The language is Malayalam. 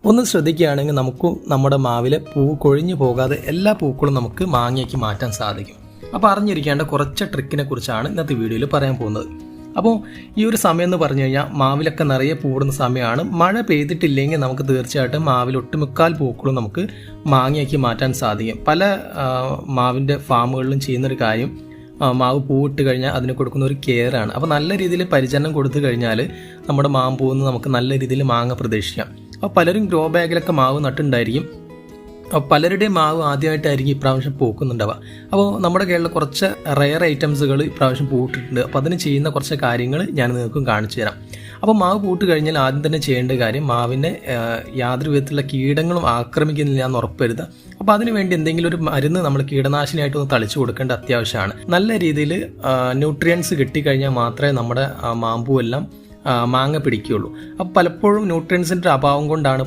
ഒന്ന് ശ്രദ്ധിക്കുകയാണെങ്കിൽ നമുക്കും നമ്മുടെ മാവിലെ പൂ കൊഴിഞ്ഞു പോകാതെ എല്ലാ പൂക്കളും നമുക്ക് മാങ്ങയാക്കി മാറ്റാൻ സാധിക്കും. അപ്പോൾ അറിഞ്ഞിരിക്കേണ്ട കുറച്ച് ട്രിക്കിനെ കുറിച്ചാണ് ഇന്നത്തെ വീഡിയോയിൽ പറയാൻ പോകുന്നത്. അപ്പോൾ ഈ ഒരു സമയം എന്ന് പറഞ്ഞു കഴിഞ്ഞാൽ മാവിലൊക്കെ നിറയെ പൂടുന്ന സമയമാണ്. മഴ പെയ്തിട്ടില്ലെങ്കിൽ നമുക്ക് തീർച്ചയായിട്ടും മാവിൽ ഒട്ടുമുക്കാൽ പൂക്കളും നമുക്ക് മാങ്ങയാക്കി മാറ്റാൻ സാധിക്കും. പല മാവിൻ്റെ ഫാമുകളിലും ചെയ്യുന്നൊരു കാര്യം, മാവ് പൂവിട്ട് കഴിഞ്ഞാൽ അതിന് കൊടുക്കുന്ന ഒരു കെയറാണ്. അപ്പോൾ നല്ല രീതിയിൽ പരിചരണം കൊടുത്തു കഴിഞ്ഞാൽ നമ്മുടെ മാമ്പൂവിൽ നിന്ന് നമുക്ക് നല്ല രീതിയിൽ മാങ്ങ പ്രതീക്ഷിക്കാം. അപ്പോൾ പലരും ഗ്രോ ബാഗിലൊക്കെ മാവ് നട്ടുണ്ടായിരിക്കും. അപ്പോൾ പലരുടെയും മാവ് ആദ്യമായിട്ടായിരിക്കും ഇപ്രാവശ്യം പൂക്കുന്നുണ്ടാവുക. അപ്പോൾ നമ്മുടെ കേരളത്തിൽ കുറച്ച് റെയർ ഐറ്റംസുകൾ ഇപ്രാവശ്യം പൂട്ടിട്ടുണ്ട്. അപ്പോൾ അതിന് ചെയ്യുന്ന കുറച്ച് കാര്യങ്ങൾ ഞാൻ നിങ്ങൾക്കും കാണിച്ചു തരാം. അപ്പോൾ മാവ് പൂട്ട് കഴിഞ്ഞാൽ ആദ്യം തന്നെ ചെയ്യേണ്ട കാര്യം മാവിനെ യാതൊരു വിധത്തിലുള്ള കീടങ്ങളും ആക്രമിക്കുന്നില്ല എന്ന് ഉറപ്പുവരുത്തുക. അപ്പോൾ അതിനുവേണ്ടി എന്തെങ്കിലും ഒരു മരുന്ന് നമ്മൾ കീടനാശിനിയായിട്ടൊന്ന് തളിച്ചു കൊടുക്കേണ്ട അത്യാവശ്യമാണ്. നല്ല രീതിയിൽ ന്യൂട്രിയൻസ് കിട്ടിക്കഴിഞ്ഞാൽ മാത്രമേ നമ്മുടെ മാമ്പൂവെല്ലാം മാങ്ങ പിടിക്കുകയുള്ളൂ. അപ്പോൾ പലപ്പോഴും ന്യൂട്രിയൻസിൻ്റെ അഭാവം കൊണ്ടാണ്